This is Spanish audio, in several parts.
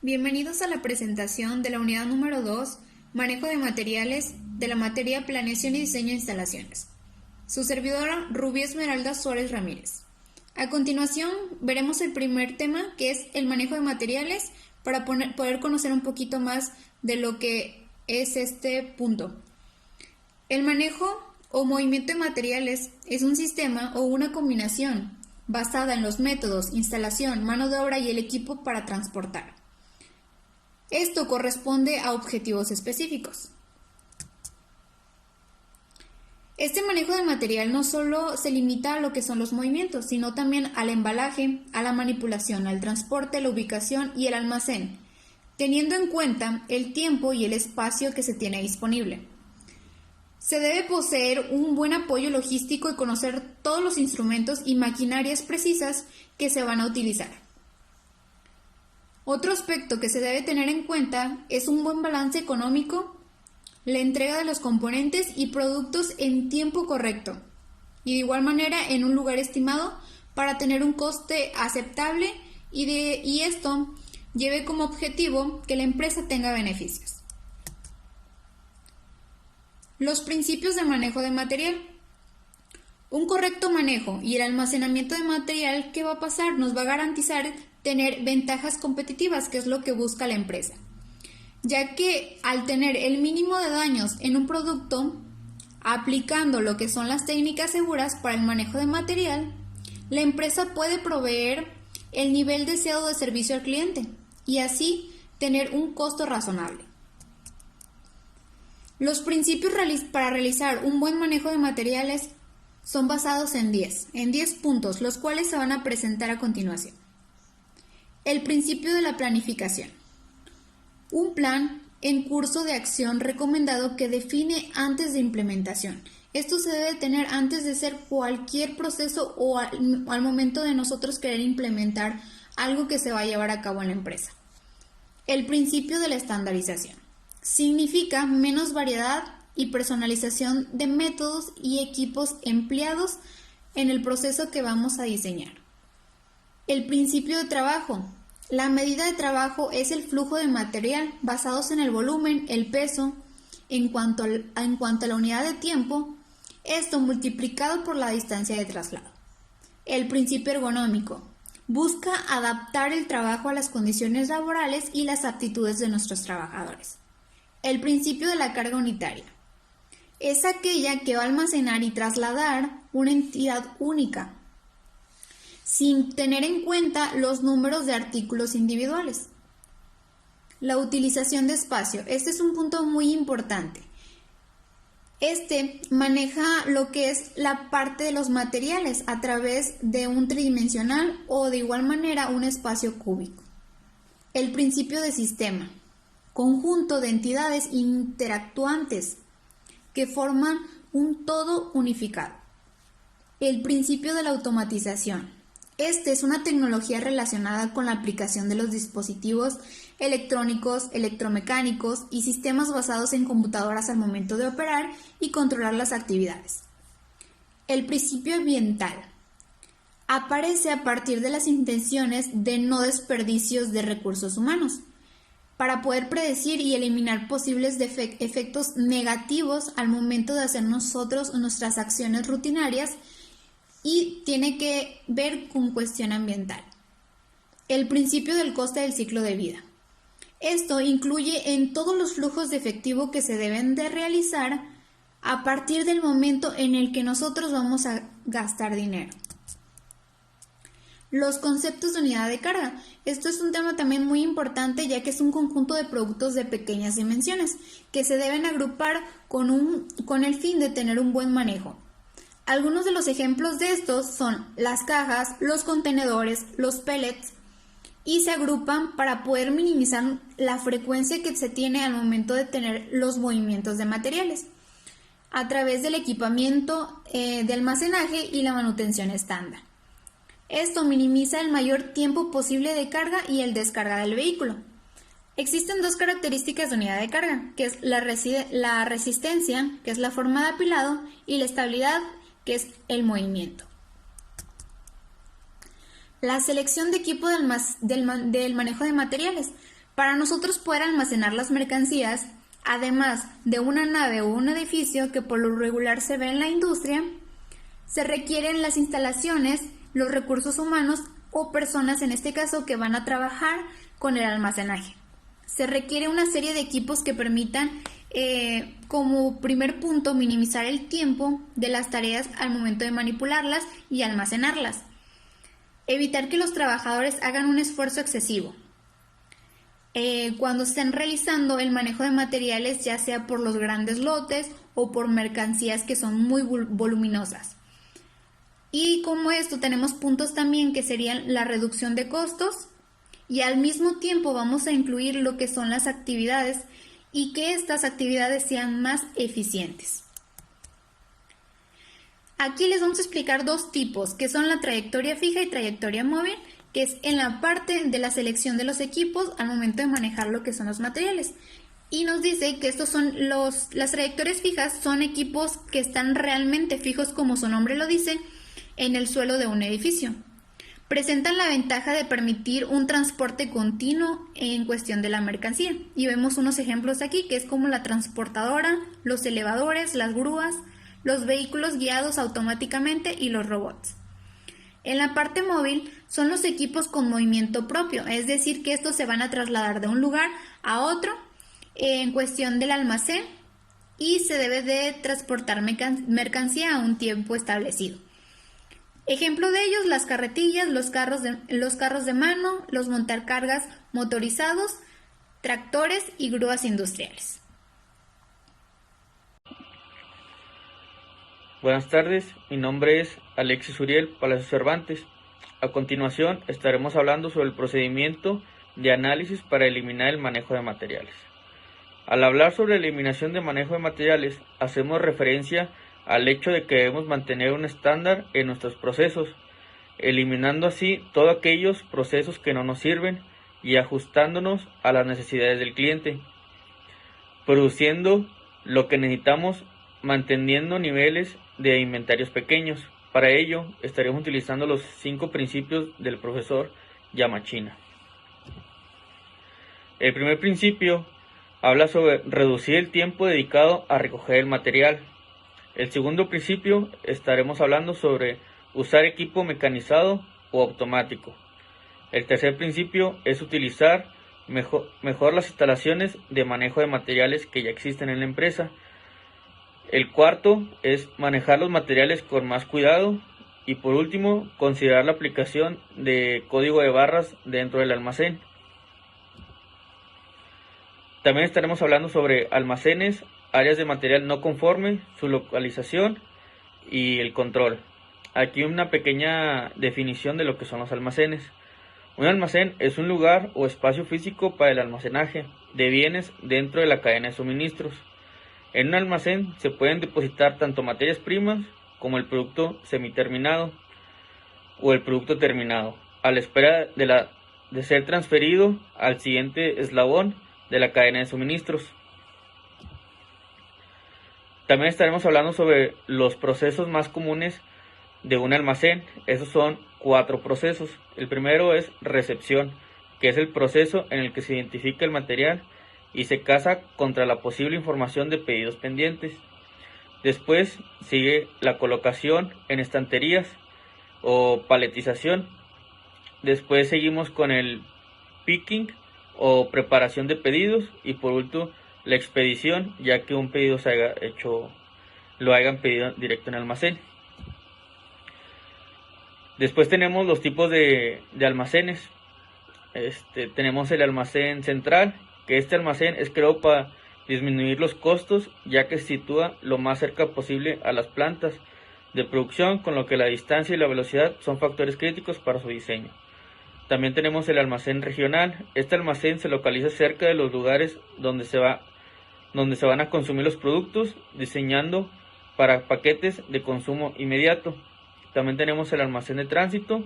Bienvenidos a la presentación de la unidad número 2, Manejo de materiales, de la materia Planeación y Diseño de Instalaciones. Su servidora, Rubí Esmeralda Suárez Ramírez. A continuación, veremos el primer tema, que es el manejo de materiales, para poder conocer un poquito más de lo que es este punto. El manejo o movimiento de materiales es un sistema o una combinación basada en los métodos, instalación, mano de obra y el equipo para transportar. Esto corresponde a objetivos específicos. Este manejo de material no solo se limita a lo que son los movimientos, sino también al embalaje, a la manipulación, al transporte, la ubicación y el almacén, teniendo en cuenta el tiempo y el espacio que se tiene disponible. Se debe poseer un buen apoyo logístico y conocer todos los instrumentos y maquinarias precisas que se van a utilizar. Otro aspecto que se debe tener en cuenta es un buen balance económico, la entrega de los componentes y productos en tiempo correcto y de igual manera en un lugar estimado para tener un coste aceptable y esto lleve como objetivo que la empresa tenga beneficios. Los principios de manejo de material. Un correcto manejo y el almacenamiento de material, ¿qué va a pasar? Nos va a garantizar tener ventajas competitivas, que es lo que busca la empresa, ya que al tener el mínimo de daños en un producto, aplicando lo que son las técnicas seguras para el manejo de material, la empresa puede proveer el nivel deseado de servicio al cliente y así tener un costo razonable. Los principios para realizar un buen manejo de materiales son basados en 10 puntos, los cuales se van a presentar a continuación. El principio de la planificación. Un plan en curso de acción recomendado que define antes de implementación. Esto se debe tener antes de hacer cualquier proceso o al momento de nosotros querer implementar algo que se va a llevar a cabo en la empresa. El principio de la estandarización. Significa menos variedad y personalización de métodos y equipos empleados en el proceso que vamos a diseñar. El principio de trabajo. La medida de trabajo es el flujo de material basados en el volumen, el peso, en cuanto a la unidad de tiempo, esto multiplicado por la distancia de traslado. El principio ergonómico. Busca adaptar el trabajo a las condiciones laborales y las aptitudes de nuestros trabajadores. El principio de la carga unitaria. Es aquella que va a almacenar y trasladar una entidad única, sin tener en cuenta los números de artículos individuales. La utilización de espacio. Este es un punto muy importante. Este maneja lo que es la parte de los materiales a través de un tridimensional o de igual manera un espacio cúbico. El principio de sistema. Conjunto de entidades interactuantes que forman un todo unificado. El principio de la automatización. Este es una tecnología relacionada con la aplicación de los dispositivos electrónicos, electromecánicos y sistemas basados en computadoras al momento de operar y controlar las actividades. El principio ambiental. Aparece a partir de las intenciones de no desperdicios de recursos humanos, para poder predecir y eliminar posibles efectos negativos al momento de hacer nosotros nuestras acciones rutinarias y tiene que ver con cuestión ambiental. El principio del coste del ciclo de vida. Esto incluye en todos los flujos de efectivo que se deben de realizar a partir del momento en el que nosotros vamos a gastar dinero. Los conceptos de unidad de carga. Esto es un tema también muy importante, ya que es un conjunto de productos de pequeñas dimensiones que se deben agrupar con el fin de tener un buen manejo. Algunos de los ejemplos de estos son las cajas, los contenedores, los pellets y se agrupan para poder minimizar la frecuencia que se tiene al momento de tener los movimientos de materiales a través del equipamiento de almacenaje y la manutención estándar. Esto minimiza el mayor tiempo posible de carga y el descarga del vehículo. Existen dos características de unidad de carga, que es la resistencia, que es la forma de apilado, y la estabilidad, que es el movimiento. La selección de equipo del manejo de materiales. Para nosotros poder almacenar las mercancías, además de una nave o un edificio que por lo regular se ve en la industria, se requieren las instalaciones, los recursos humanos o personas en este caso que van a trabajar con el almacenaje. Se requiere una serie de equipos que permitan, como primer punto, minimizar el tiempo de las tareas al momento de manipularlas y almacenarlas. Evitar que los trabajadores hagan un esfuerzo excesivo. Cuando estén realizando el manejo de materiales, ya sea por los grandes lotes o por mercancías que son muy voluminosas. Y como esto tenemos puntos también que serían la reducción de costos y al mismo tiempo vamos a incluir lo que son las actividades y que estas actividades sean más eficientes. Aquí les vamos a explicar dos tipos, que son la trayectoria fija y trayectoria móvil, que es en la parte de la selección de los equipos al momento de manejar lo que son los materiales. Y nos dice que estos son las trayectorias fijas, son equipos que están realmente fijos, como su nombre lo dice, en el suelo de un edificio. Presentan la ventaja de permitir un transporte continuo en cuestión de la mercancía. Y vemos unos ejemplos aquí, que es como la transportadora, los elevadores, las grúas, los vehículos guiados automáticamente y los robots. En la parte móvil son los equipos con movimiento propio, es decir, que estos se van a trasladar de un lugar a otro en cuestión del almacén y se debe de transportar mercancía a un tiempo establecido. Ejemplo de ellos, las carretillas, los carros de mano, los montacargas motorizados, tractores y grúas industriales. Buenas tardes, mi nombre es Alexis Uriel Palacios Cervantes. A continuación estaremos hablando sobre el procedimiento de análisis para eliminar el manejo de materiales. Al hablar sobre eliminación de manejo de materiales, hacemos referencia al hecho de que debemos mantener un estándar en nuestros procesos, eliminando así todos aquellos procesos que no nos sirven y ajustándonos a las necesidades del cliente, produciendo lo que necesitamos manteniendo niveles de inventarios pequeños. Para ello, estaremos utilizando los 5 principios del profesor Yamashina. El primer principio habla sobre reducir el tiempo dedicado a recoger el material. El segundo principio estaremos hablando sobre usar equipo mecanizado o automático. El tercer principio es utilizar mejor las instalaciones de manejo de materiales que ya existen en la empresa. El cuarto es manejar los materiales con más cuidado y por último considerar la aplicación de código de barras dentro del almacén. También estaremos hablando sobre almacenes, áreas de material no conforme, su localización y el control. Aquí una pequeña definición de lo que son los almacenes. Un almacén es un lugar o espacio físico para el almacenaje de bienes dentro de la cadena de suministros. En un almacén se pueden depositar tanto materias primas como el producto semiterminado o el producto terminado, a la espera de ser transferido al siguiente eslabón de la cadena de suministros. También estaremos hablando sobre los procesos más comunes de un almacén. Esos son 4 procesos. El primero es recepción, que es el proceso en el que se identifica el material y se casa contra la posible información de pedidos pendientes. Después sigue la colocación en estanterías o paletización. Después seguimos con el picking o preparación de pedidos y por último la expedición, ya que un pedido lo hayan pedido directo en almacén. Después tenemos los tipos de almacenes. Tenemos el almacén central, que este almacén es creado para disminuir los costos, ya que se sitúa lo más cerca posible a las plantas de producción, con lo que la distancia y la velocidad son factores críticos para su diseño. También tenemos el almacén regional. Este almacén se localiza cerca de los lugares donde se van a consumir los productos, diseñando para paquetes de consumo inmediato. También tenemos el almacén de tránsito.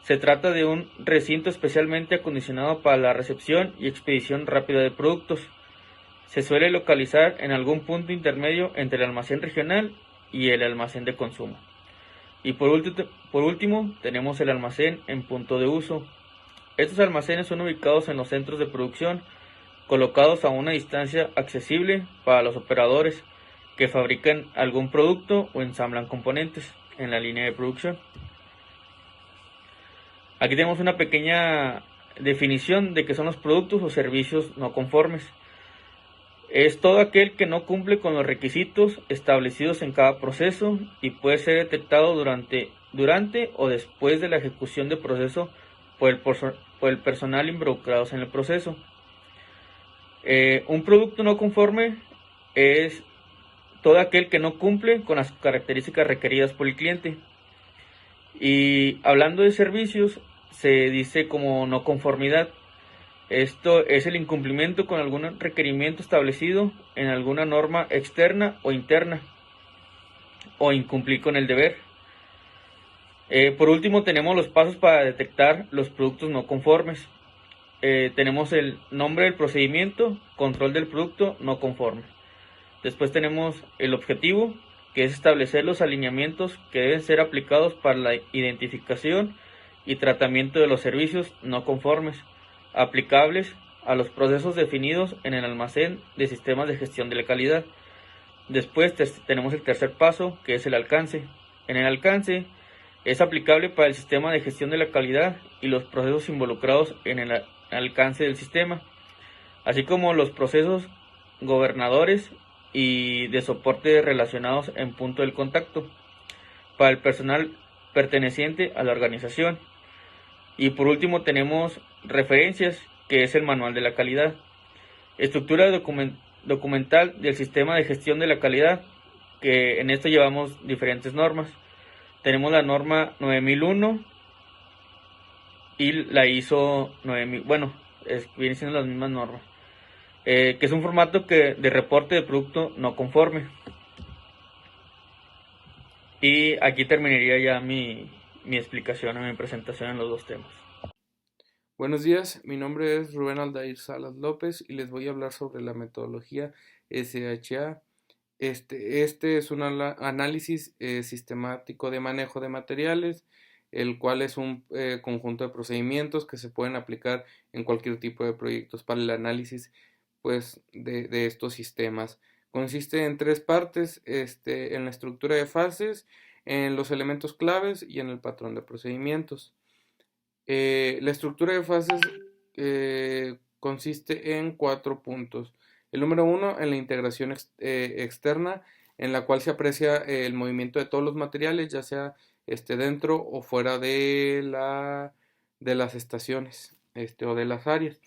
Se trata de un recinto especialmente acondicionado para la recepción y expedición rápida de productos. Se suele localizar en algún punto intermedio entre el almacén regional y el almacén de consumo. Y por último tenemos el almacén en punto de uso. Estos almacenes son ubicados en los centros de producción, colocados a una distancia accesible para los operadores que fabrican algún producto o ensamblan componentes en la línea de producción. Aquí tenemos una pequeña definición de qué son los productos o servicios no conformes. Es todo aquel que no cumple con los requisitos establecidos en cada proceso y puede ser detectado durante o después de la ejecución del proceso por el personal involucrados en el proceso. Un producto no conforme es todo aquel que no cumple con las características requeridas por el cliente. Y hablando de servicios, se dice como no conformidad. Esto es el incumplimiento con algún requerimiento establecido en alguna norma externa o interna, o incumplir con el deber. Por último, tenemos los pasos para detectar los productos no conformes. Tenemos el nombre del procedimiento, control del producto no conforme. Después tenemos el objetivo, que es establecer los alineamientos que deben ser aplicados para la identificación y tratamiento de los servicios no conformes, aplicables a los procesos definidos en el almacén de sistemas de gestión de la calidad. Después tenemos el tercer paso, que es el alcance. En el alcance es aplicable para el sistema de gestión de la calidad y los procesos involucrados en el alcance del sistema, así como los procesos gobernadores y de soporte relacionados en punto del contacto para el personal perteneciente a la organización. Y por último tenemos referencias, que es el manual de la calidad, estructura documental del sistema de gestión de la calidad, que en esto llevamos diferentes normas. Tenemos la norma 9001 y la ISO 9000, vienen siendo las mismas normas, que es un formato de reporte de producto no conforme. Y aquí terminaría ya mi explicación o mi presentación en los dos temas. Buenos días, mi nombre es Rubén Aldair Salas López y les voy a hablar sobre la metodología SHA. Este es un análisis sistemático de manejo de materiales, el cual es un conjunto de procedimientos que se pueden aplicar en cualquier tipo de proyectos para el análisis de estos sistemas. Consiste en tres partes, en la estructura de fases, en los elementos claves y en el patrón de procedimientos. La estructura de fases consiste en 4 puntos. El número 1 en la integración externa, en la cual se aprecia el movimiento de todos los materiales, ya sea dentro o fuera de las estaciones o de las áreas.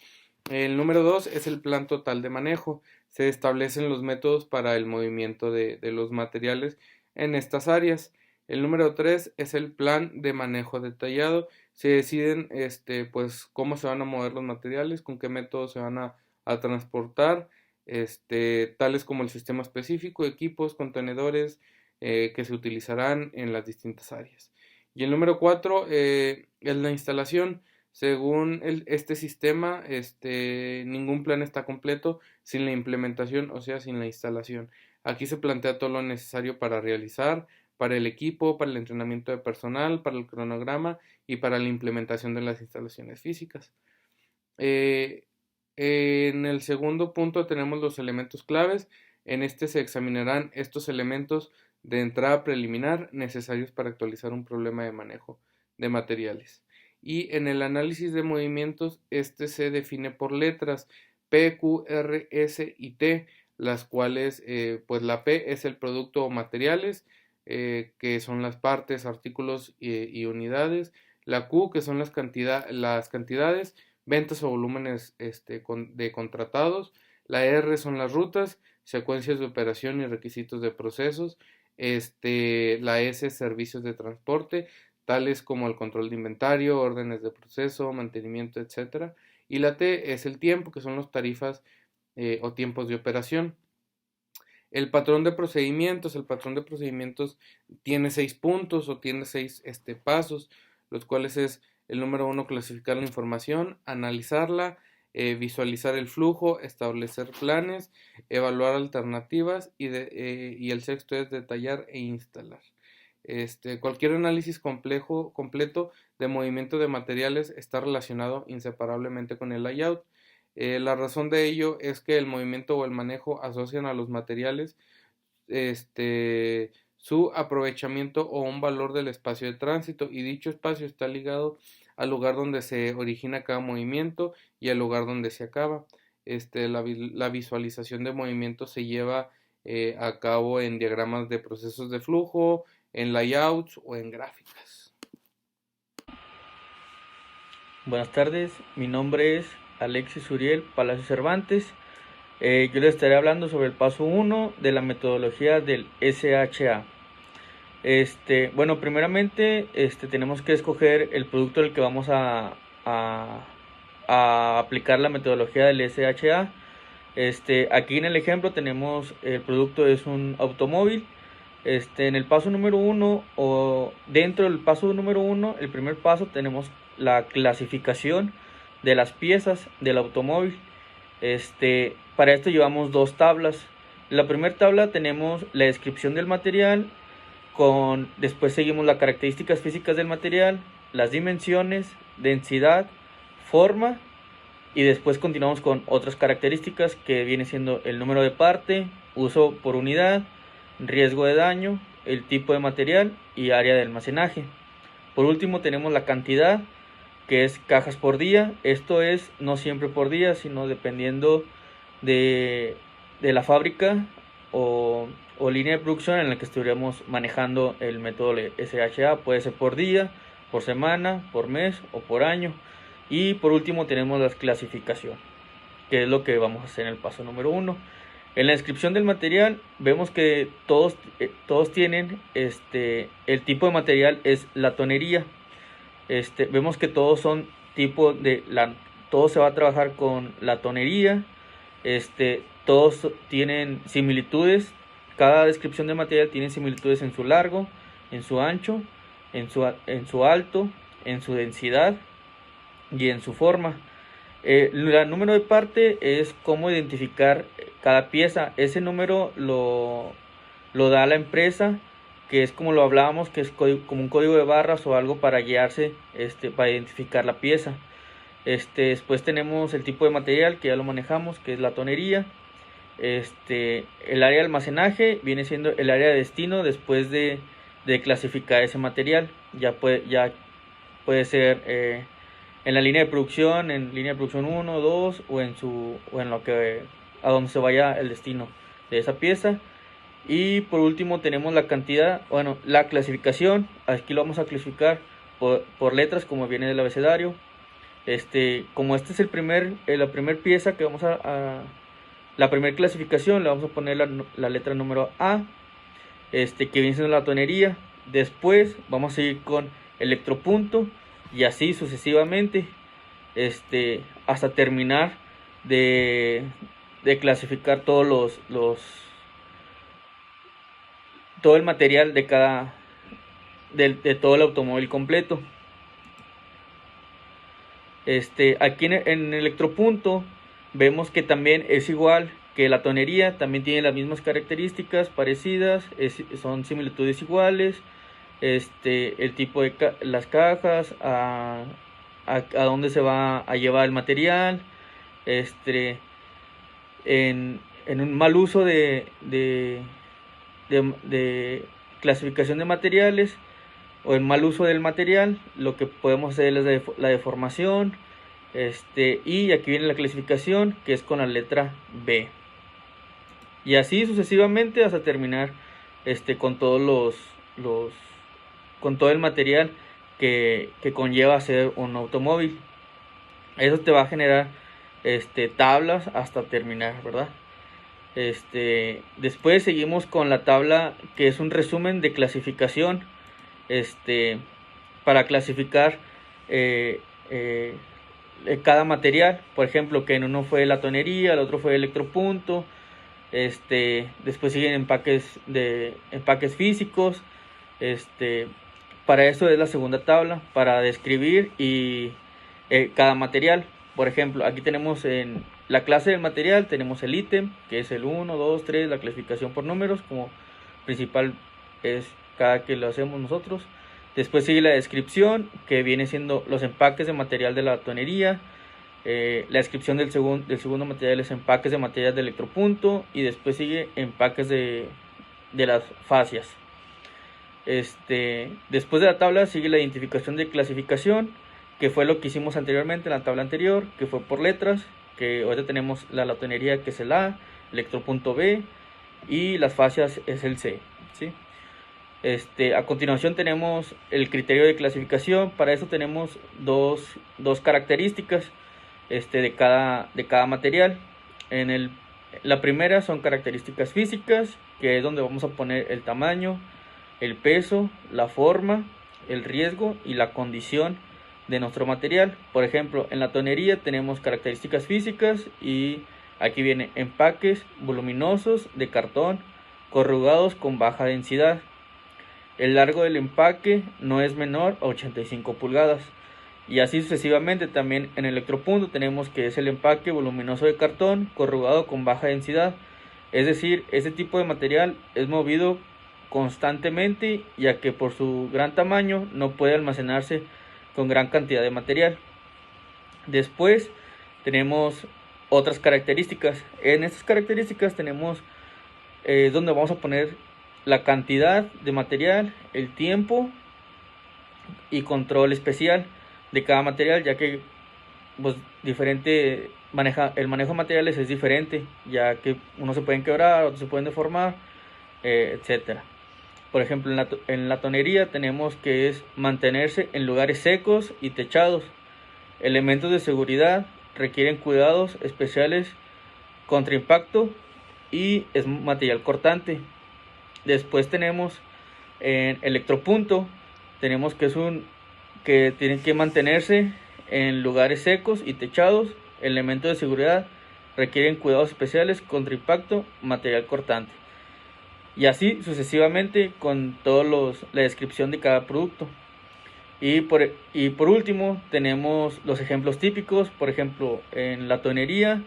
El número 2 es el plan total de manejo. Se establecen los métodos para el movimiento de los materiales en estas áreas. El número 3 es el plan de manejo detallado. Se deciden cómo se van a mover los materiales, con qué métodos se van a transportar, tales como el sistema específico, equipos, contenedores que se utilizarán en las distintas áreas. Y el número 4 es la instalación. Según este sistema, ningún plan está completo sin la implementación, o sea, sin la instalación. Aquí se plantea todo lo necesario para realizar, para el equipo, para el entrenamiento de personal, para el cronograma y para la implementación de las instalaciones físicas. En el segundo punto tenemos los elementos claves. En este se examinarán estos elementos de entrada preliminar necesarios para actualizar un problema de manejo de materiales. Y en el análisis de movimientos, se define por letras P, Q, R, S y T, las cuales, la P es el producto o materiales, que son las partes, artículos y unidades. La Q, que son las cantidades, ventas o volúmenes de contratados. La R son las rutas, secuencias de operación y requisitos de procesos. La S, servicios de transporte, tales como el control de inventario, órdenes de proceso, mantenimiento, etc. Y la T es el tiempo, que son las tarifas o tiempos de operación. El patrón de procedimientos tiene 6 puntos o tiene 6 pasos, los cuales es el número 1, clasificar la información, analizarla, visualizar el flujo, establecer planes, evaluar alternativas y el sexto es detallar e instalar. Cualquier análisis completo de movimiento de materiales está relacionado inseparablemente con el layout. La razón de ello es que el movimiento o el manejo asocian a los materiales su aprovechamiento o un valor del espacio de tránsito, y dicho espacio está ligado al lugar donde se origina cada movimiento y al lugar donde se acaba. La visualización de movimiento se lleva a cabo en diagramas de procesos de flujo, en layouts o en gráficas. Buenas tardes, mi nombre es Alexis Uriel Palacio Cervantes. Yo les estaré hablando sobre el paso 1 de la metodología del SHA. Bueno, primeramente tenemos que escoger el producto del que vamos a aplicar la metodología del SHA. Aquí en el ejemplo tenemos el producto es un automóvil. En el paso número 1 o dentro del paso número 1, el primer paso tenemos la clasificación de las piezas del automóvil. Para esto llevamos dos tablas. En la primera tabla tenemos la descripción del material, después seguimos las características físicas del material, las dimensiones, densidad, forma, y después continuamos con otras características que viene siendo el número de parte, uso por unidad, riesgo de daño, el tipo de material y área de almacenaje. Por último tenemos la cantidad, que es cajas por día. Esto es no siempre por día, sino dependiendo de la fábrica o línea de producción en la que estuviéramos manejando el método SHA. Puede ser por día, por semana, por mes o por año. Y por último tenemos la clasificación, que es lo que vamos a hacer en el paso número 1. En la descripción del material vemos que todos tienen el tipo de material es la tonería. Vemos que todos son todo se va a trabajar con la tonería. Todos tienen similitudes. Cada descripción de material tiene similitudes en su largo, en su ancho, en su alto, en su densidad y en su forma. El número de parte es cómo identificar cada pieza. Ese número lo da la empresa, que es como lo hablábamos, que es como un código de barras o algo para guiarse para identificar la pieza. Después tenemos el tipo de material, que ya lo manejamos, que es la tonería. El área de almacenaje viene siendo el área de destino después de clasificar ese material. Ya puede ser en la línea de producción, en línea de producción 1, 2 o en lo que a donde se vaya el destino de esa pieza. Y por último tenemos la cantidad, la clasificación. Aquí lo vamos a clasificar por letras, como viene del abecedario. Como es la primera pieza que vamos la primera clasificación, le vamos a poner la letra número A, que viene siendo la tonería. Después vamos a seguir con electropunto y así sucesivamente, hasta terminar de clasificar todo el material de todo el automóvil completo. Aquí en electropunto vemos que también es igual que la tonería, también tiene las mismas características parecidas, son similitudes iguales. El tipo de las cajas, a dónde se va a llevar el material, en un mal uso de clasificación de materiales o en mal uso del material, lo que podemos hacer es la deformación. Y aquí viene la clasificación, que es con la letra B, y así sucesivamente hasta terminar con todos con todo el material que conlleva hacer un automóvil. Eso te va a generar tablas hasta terminar, ¿verdad? Después seguimos con la tabla, que es un resumen de clasificación, para clasificar cada material. Por ejemplo, que en uno fue la tonería, el otro fue electropunto. Después siguen empaques físicos. Para eso es la segunda tabla, para describir cada material. Por ejemplo, aquí tenemos en la clase del material, tenemos el ítem, que es el 1, 2, 3, la clasificación por números, como principal es cada que lo hacemos nosotros. Después sigue la descripción, que viene siendo los empaques de material de la tonería. La descripción del segundo material es empaques de material de electropunto. Y después sigue empaques de las fascias. Después de la tabla sigue la identificación de clasificación, que fue lo que hicimos anteriormente en la tabla anterior, que fue por letras, que ahorita tenemos la latonería, que es el A, electropunto B, y las fascias es el C, ¿sí? A continuación tenemos el criterio de clasificación. Para eso tenemos dos características de cada material. La primera son características físicas, que es donde vamos a poner el tamaño, el peso, la forma, el riesgo y la condición de nuestro material. Por ejemplo, en la tonería tenemos características físicas y aquí viene empaques voluminosos de cartón corrugados con baja densidad. El largo del empaque no es menor a 85 pulgadas. Y así sucesivamente. También en electropunto tenemos que es el empaque voluminoso de cartón corrugado con baja densidad. Es decir, este tipo de material es movido constantemente, ya que por su gran tamaño no puede almacenarse con gran cantidad de material. Después tenemos otras características. En estas características tenemos donde vamos a poner la cantidad de material, el tiempo y control especial de cada material, ya que pues, el manejo de materiales es diferente, ya que unos se pueden quebrar, otros se pueden deformar, etcétera. Por ejemplo, en la tonería tenemos que es mantenerse en lugares secos y techados. Elementos de seguridad requieren cuidados especiales contra impacto y es material cortante. Después tenemos en electropunto, tenemos que tienen que mantenerse en lugares secos y techados. Elementos de seguridad requieren cuidados especiales contra impacto, material cortante. Y así sucesivamente con la descripción de cada producto. Y por último tenemos los ejemplos típicos. Por ejemplo, en la tonería,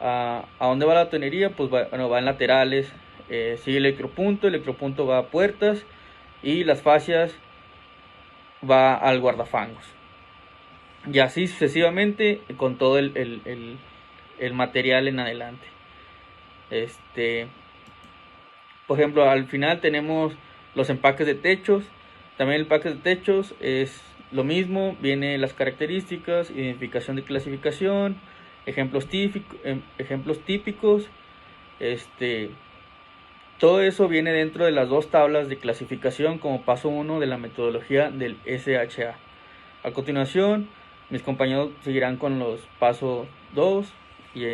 ¿a dónde va la tonería? Pues va en laterales. Sigue el electropunto va a puertas y las fascias va al guardafangos. Y así sucesivamente con todo el material en adelante. Por ejemplo, al final tenemos los empaques de techos. También el empaque de techos es lo mismo, viene las características, identificación de clasificación, ejemplos típicos. Todo eso viene dentro de las dos tablas de clasificación como paso 1 de la metodología del SHA. A continuación, mis compañeros seguirán con los pasos 2 y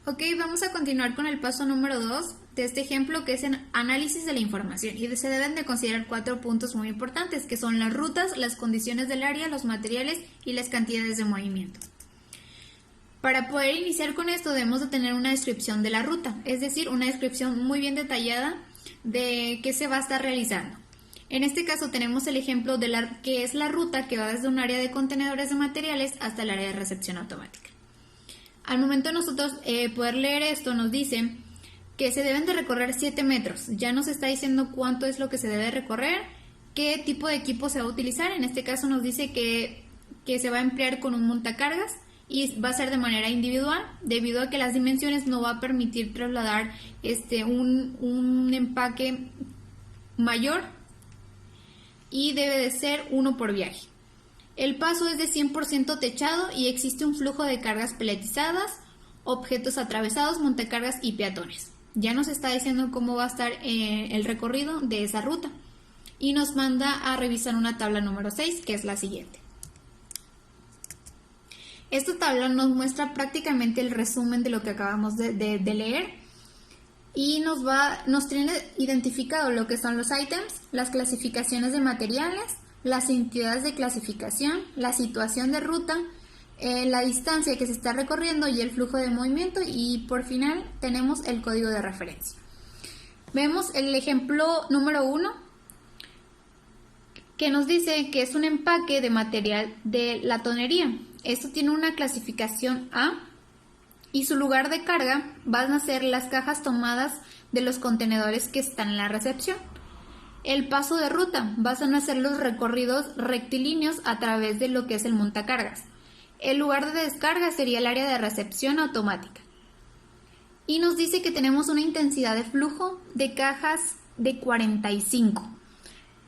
Ok, vamos a continuar con el paso número 2 de este ejemplo, que es en análisis de la información, y se deben de considerar 4 puntos muy importantes, que son las rutas, las condiciones del área, los materiales y las cantidades de movimiento. Para poder iniciar con esto debemos de tener una descripción de la ruta, es decir, una descripción muy bien detallada de qué se va a estar realizando. En este caso tenemos el ejemplo de que es la ruta que va desde un área de contenedores de materiales hasta el área de recepción automática. Al momento de nosotros poder leer esto, nos dice que se deben de recorrer 7 metros. Ya nos está diciendo cuánto es lo que se debe recorrer, qué tipo de equipo se va a utilizar. En este caso nos dice que se va a emplear con un montacargas y va a ser de manera individual, debido a que las dimensiones no va a permitir trasladar un empaque mayor, y debe de ser uno por viaje. El paso es de 100% techado y existe un flujo de cargas peletizadas, objetos atravesados, montacargas y peatones. Ya nos está diciendo cómo va a estar el recorrido de esa ruta y nos manda a revisar una tabla número 6, que es la siguiente. Esta tabla nos muestra prácticamente el resumen de lo que acabamos de leer y nos tiene identificado lo que son los ítems, las clasificaciones de materiales, las entidades de clasificación, la situación de ruta, la distancia que se está recorriendo y el flujo de movimiento, y por final tenemos el código de referencia. Vemos el ejemplo número 1, que nos dice que es un empaque de material de la tonería. Esto tiene una clasificación A y su lugar de carga van a ser las cajas tomadas de los contenedores que están en la recepción. El paso de ruta, van a ser los recorridos rectilíneos a través de lo que es el montacargas. El lugar de descarga sería el área de recepción automática. Y nos dice que tenemos una intensidad de flujo de cajas de 45.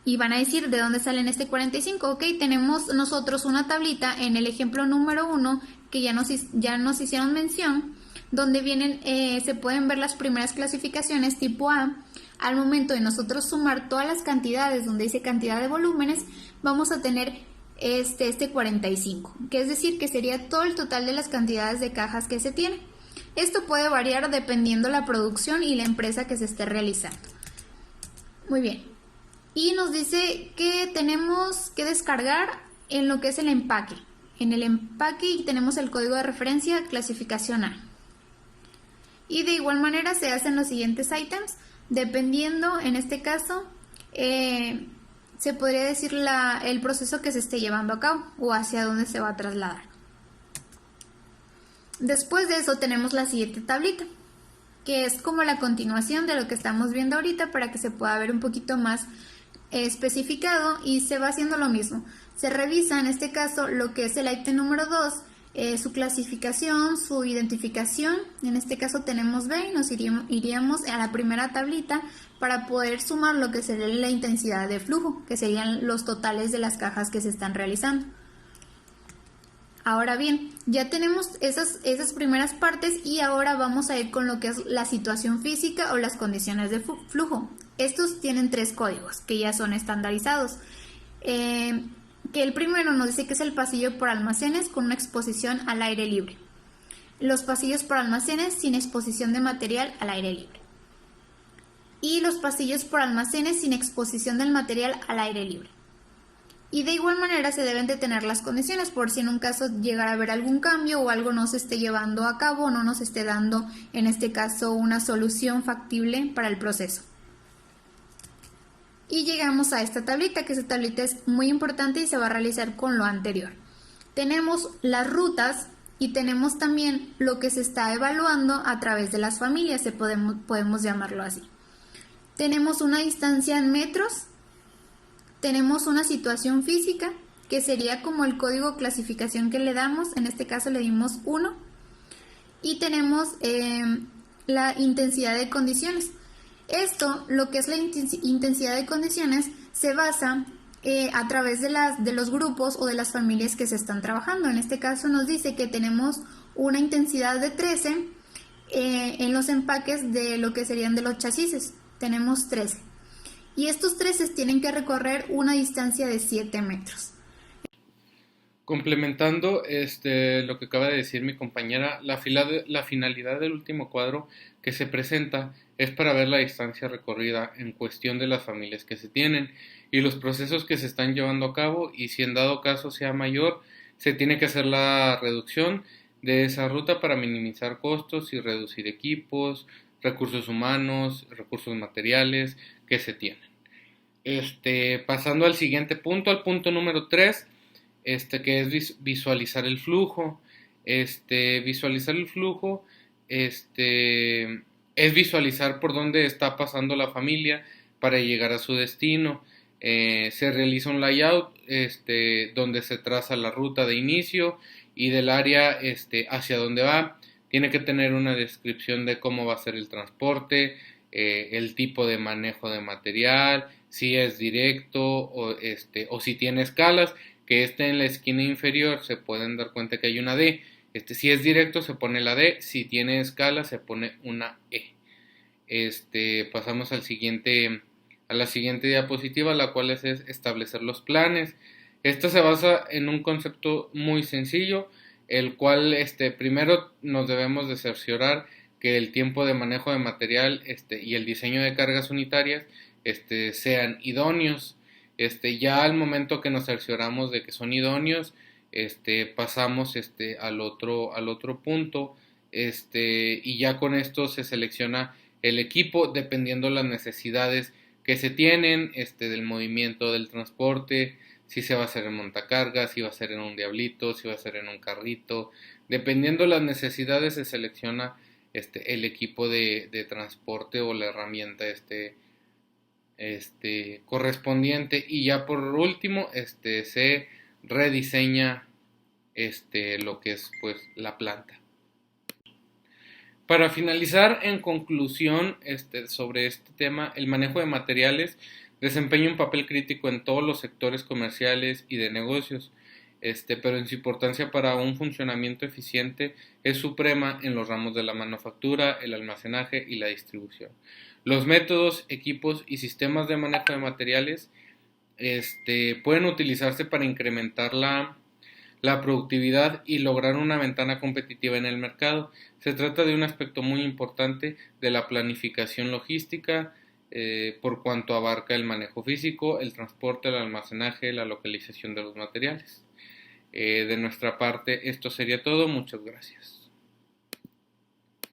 Y van a decir, ¿de dónde salen este 45? Ok, tenemos nosotros una tablita en el ejemplo número 1 que ya nos hicieron mención, donde vienen, se pueden ver las primeras clasificaciones tipo A. Al momento de nosotros sumar todas las cantidades, donde dice cantidad de volúmenes, vamos a tener este 45, que es decir, que sería todo el total de las cantidades de cajas que se tiene. Esto puede variar dependiendo la producción y la empresa que se esté realizando. Muy bien. Y nos dice que tenemos que descargar en lo que es el empaque. En el empaque tenemos el código de referencia clasificación A. Y de igual manera se hacen los siguientes ítems, dependiendo, en este caso, se podría decir el proceso que se esté llevando a cabo o hacia dónde se va a trasladar. Después de eso tenemos la siguiente tablita, que es como la continuación de lo que estamos viendo ahorita para que se pueda ver un poquito más especificado, y se va haciendo lo mismo. Se revisa en este caso lo que es el ítem número 2, su clasificación, su identificación. En este caso tenemos B y nos iríamos a la primera tablita para poder sumar lo que sería la intensidad de flujo, que serían los totales de las cajas que se están realizando. Ahora bien, ya tenemos esas primeras partes y ahora vamos a ir con lo que es la situación física o las condiciones de flujo. Estos tienen 3 códigos que ya son estandarizados. Que el primero nos dice que es el pasillo por almacenes con una exposición al aire libre. Los pasillos por almacenes sin exposición de material al aire libre. Y los pasillos por almacenes sin exposición del material al aire libre. Y de igual manera se deben de tener las condiciones por si en un caso llegara a haber algún cambio o algo no se esté llevando a cabo o no nos esté dando, en este caso, una solución factible para el proceso. Y llegamos a esta tablita, que esta tablita es muy importante y se va a realizar con lo anterior. Tenemos las rutas y tenemos también lo que se está evaluando a través de las familias, podemos llamarlo así. Tenemos una distancia en metros, tenemos una situación física, que sería como el código de clasificación que le damos, en este caso le dimos 1, y tenemos la intensidad de condiciones. Esto, lo que es la intensidad de condiciones, se basa a través de los grupos o de las familias que se están trabajando. En este caso nos dice que tenemos una intensidad de 13 en los empaques de lo que serían de los chasis. Tenemos 13. Y estos 13 tienen que recorrer una distancia de 7 metros. Complementando lo que acaba de decir mi compañera, la finalidad del último cuadro que se presenta es para ver la distancia recorrida en cuestión de las familias que se tienen y los procesos que se están llevando a cabo, y si en dado caso sea mayor, se tiene que hacer la reducción de esa ruta para minimizar costos y reducir equipos, recursos humanos, recursos materiales que se tienen. Pasando al siguiente punto, al punto número 3, que es visualizar el flujo. Visualizar el flujo es visualizar por dónde está pasando la familia para llegar a su destino. Se realiza un layout donde se traza la ruta de inicio y del área hacia dónde va. Tiene que tener una descripción de cómo va a ser el transporte, el tipo de manejo de material, si es directo o si tiene escalas, que en la esquina inferior se pueden dar cuenta que hay una D. Si es directo se pone la D, si tiene escala se pone una E. Pasamos a la siguiente diapositiva, la cual es establecer los planes. Esta se basa en un concepto muy sencillo, el cual primero nos debemos de cerciorar que el tiempo de manejo de material y el diseño de cargas unitarias sean idóneos. Ya al momento que nos cercioramos de que son idóneos, pasamos al otro punto, y ya con esto se selecciona el equipo dependiendo las necesidades que se tienen, del movimiento del transporte, si se va a hacer en montacargas, si va a ser en un diablito, si va a ser en un carrito. Dependiendo las necesidades se selecciona el equipo de transporte o la herramienta correspondiente, y ya por último se rediseña lo que es pues la planta. Para finalizar, en conclusión, sobre este tema, el manejo de materiales desempeña un papel crítico en todos los sectores comerciales y de negocios, pero en su importancia para un funcionamiento eficiente es suprema en los ramos de la manufactura, el almacenaje y la distribución. Los métodos, equipos y sistemas de manejo de materiales pueden utilizarse para incrementar la productividad y lograr una ventana competitiva en el mercado. Se trata de un aspecto muy importante de la planificación logística, por cuanto abarca el manejo físico, el transporte, el almacenaje, la localización de los materiales. De nuestra parte, esto sería todo. Muchas gracias.